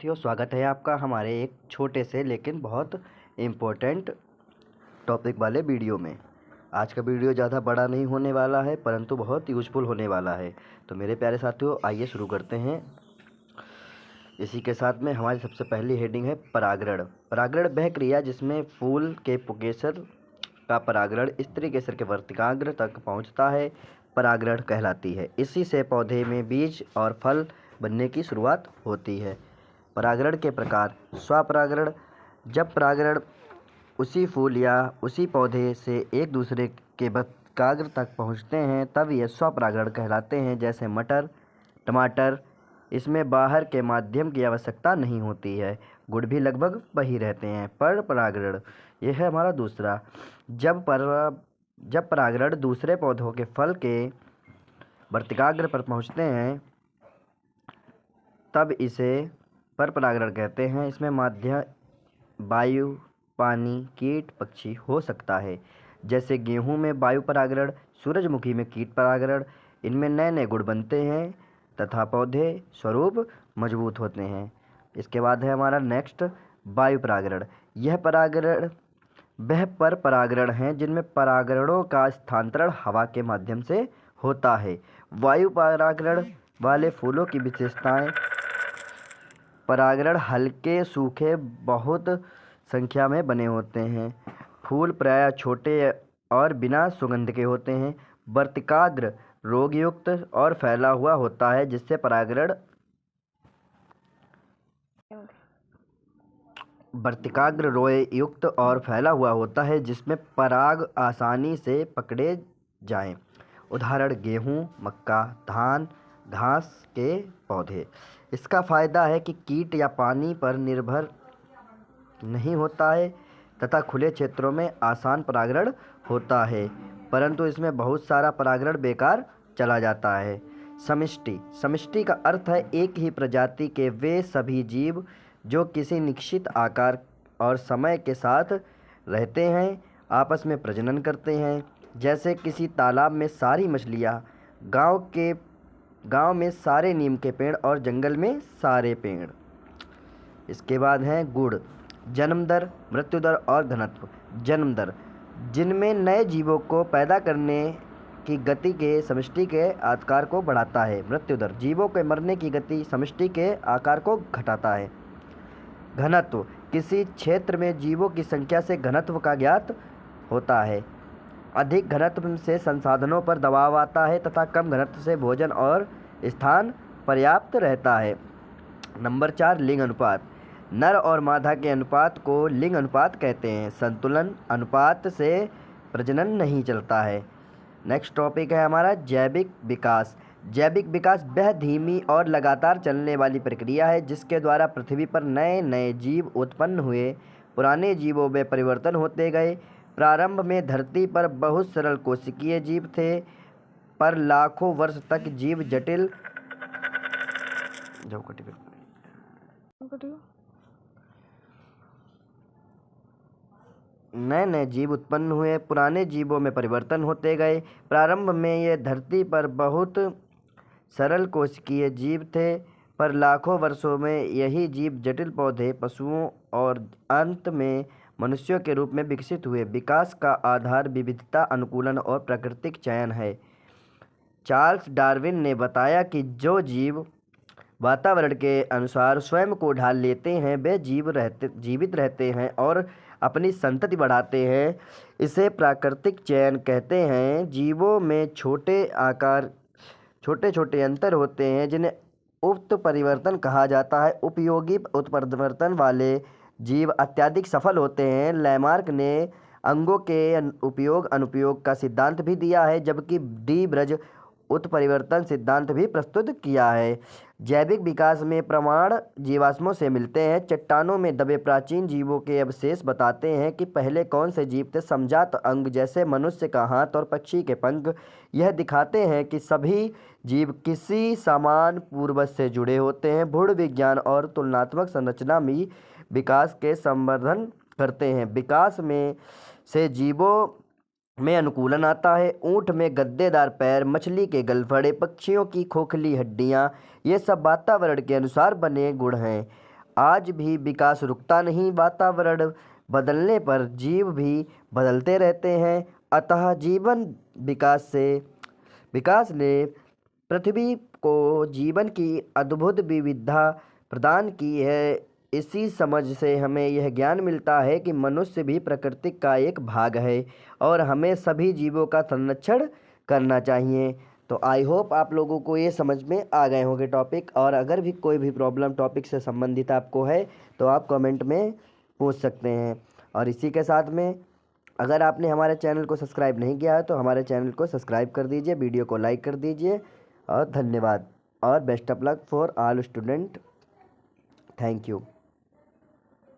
साथियों, स्वागत है आपका हमारे एक छोटे से लेकिन बहुत इम्पोर्टेंट टॉपिक वाले वीडियो में। आज का वीडियो ज़्यादा बड़ा नहीं होने वाला है, परंतु बहुत यूज़फुल होने वाला है। तो मेरे प्यारे साथियों, आइए शुरू करते हैं। इसी के साथ में हमारी सबसे पहली हेडिंग है परागण। परागण वह क्रिया जिसमें फूल के पुकेसर का परागण स्त्री केसर के वर्तिकाग्र तक पहुँचता है, परागण कहलाती है। इसी से पौधे में बीज और फल बनने की शुरुआत होती है। परागण के प्रकार। स्वपरागण। जब परागण उसी फूल या उसी पौधे से एक दूसरे के वर्तिकाग्र तक पहुँचते हैं तब ये स्वपरागण कहलाते हैं। जैसे मटर, टमाटर, इसमें बाहर के माध्यम की आवश्यकता नहीं होती है, गुण भी लगभग वही रहते हैं। पर परागण, यह है हमारा दूसरा। जब परागण दूसरे पौधों के फल के वर्तिकाग्र पर पहुँचते हैं तब इसे पर परागण कहते हैं। इसमें माध्य वायु, पानी, कीट, पक्षी हो सकता है। जैसे गेहूं में वायु परागण, सूरजमुखी में कीट परागण। इनमें नए नए गुण बनते हैं तथा पौधे स्वरूप मजबूत होते हैं। इसके बाद है हमारा नेक्स्ट वायु परागण। यह परागण वह पर परागण हैं जिनमें परागणों का स्थानांतरण हवा के माध्यम से होता है। वायु परागण वाले फूलों की विशेषताएं। परागण हल्के, सूखे, बहुत संख्या में बने होते हैं। फूल प्रायः छोटे और बिना सुगंध के होते हैं। वर्तिकाग्र रोगयुक्त और फैला हुआ होता है जिससे परागण वर्तिकाग्र रोगयुक्त और फैला हुआ होता है जिसमें पराग आसानी से पकड़े जाएं। उदाहरण गेहूँ, मक्का, धान, घास के पौधे। इसका फायदा है कि कीट या पानी पर निर्भर नहीं होता है तथा खुले क्षेत्रों में आसान परागण होता है, परंतु इसमें बहुत सारा परागण बेकार चला जाता है। समष्टि। समष्टि का अर्थ है एक ही प्रजाति के वे सभी जीव जो किसी निश्चित आकार और समय के साथ रहते हैं, आपस में प्रजनन करते हैं। जैसे किसी तालाब में सारी मछलियाँ, गांव में सारे नीम के पेड़ और जंगल में सारे पेड़। इसके बाद है गुण। जन्म दर, मृत्यु दर और घनत्व। जन्म दर, जिनमें नए जीवों को पैदा करने की गति के समष्टि के आकार को बढ़ाता है। मृत्यु दर, जीवों के मरने की गति समष्टि के आकार को घटाता है। घनत्व, किसी क्षेत्र में जीवों की संख्या से घनत्व का ज्ञात होता है। अधिक घनत्व से संसाधनों पर दबाव आता है तथा कम घनत्व से भोजन और स्थान पर्याप्त रहता है। नंबर 4, लिंग अनुपात। नर और मादा के अनुपात को लिंग अनुपात कहते हैं। संतुलन अनुपात से प्रजनन नहीं चलता है। नेक्स्ट टॉपिक है हमारा जैविक विकास। जैविक विकास वह धीमी और लगातार चलने वाली प्रक्रिया है जिसके द्वारा पृथ्वी पर नए नए जीव उत्पन्न हुए, पुराने जीवों में परिवर्तन होते गए। प्रारंभ में धरती पर बहुत सरल कोशिकीय जीव थे, पर लाखों वर्ष तक जीव जटिल नए नए जीव उत्पन्न हुए, पुराने जीवों में परिवर्तन होते गए। प्रारंभ में ये धरती पर बहुत सरल कोशिकीय जीव थे, पर लाखों वर्षों में यही जीव जटिल पौधे, पशुओं और अंत में मनुष्यों के रूप में विकसित हुए। विकास का आधार विविधता, अनुकूलन और प्राकृतिक चयन है। चार्ल्स डार्विन ने बताया कि जो जीव वातावरण के अनुसार स्वयं को ढाल लेते हैं वे जीवित रहते हैं और अपनी संतति बढ़ाते हैं। इसे प्राकृतिक चयन कहते हैं। जीवों में छोटे छोटे अंतर होते हैं जिन्हें उत्परिवर्तन कहा जाता है। उपयोगी उत्परिवर्तन वाले जीव अत्यधिक सफल होते हैं। लैमार्क ने अंगों के उपयोग अनुपयोग का सिद्धांत भी दिया है, जबकि डी ब्रज उत्परिवर्तन सिद्धांत भी प्रस्तुत किया है। जैविक विकास में प्रमाण जीवाश्मों से मिलते हैं। चट्टानों में दबे प्राचीन जीवों के अवशेष बताते हैं कि पहले कौन से जीव थे। समजात अंग जैसे मनुष्य का हाथ और पक्षी के पंख यह दिखाते हैं कि सभी जीव किसी समान पूर्वज से जुड़े होते हैं। भूण विज्ञान और तुलनात्मक संरचना में विकास के संवर्धन करते हैं। विकास में से जीवों में अनुकूलन आता है। ऊँट में गद्देदार पैर, मछली के गलफड़े, पक्षियों की खोखली हड्डियाँ, ये सब वातावरण के अनुसार बने गुण हैं। आज भी विकास रुकता नहीं, वातावरण बदलने पर जीव भी बदलते रहते हैं। अतः जीवन विकास ने पृथ्वी को जीवन की अद्भुत विविधता प्रदान की है। इसी समझ से हमें यह ज्ञान मिलता है कि मनुष्य भी प्रकृति का एक भाग है और हमें सभी जीवों का संरक्षण करना चाहिए। तो आई होप आप लोगों को ये समझ में आ गए होंगे टॉपिक, और अगर भी कोई भी प्रॉब्लम टॉपिक से संबंधित आपको है तो आप कमेंट में पूछ सकते हैं। और इसी के साथ में अगर आपने हमारे चैनल को सब्सक्राइब नहीं किया है तो हमारे चैनल को सब्सक्राइब कर दीजिए, वीडियो को लाइक कर दीजिए, और धन्यवाद और best of luck for all student. Thank you.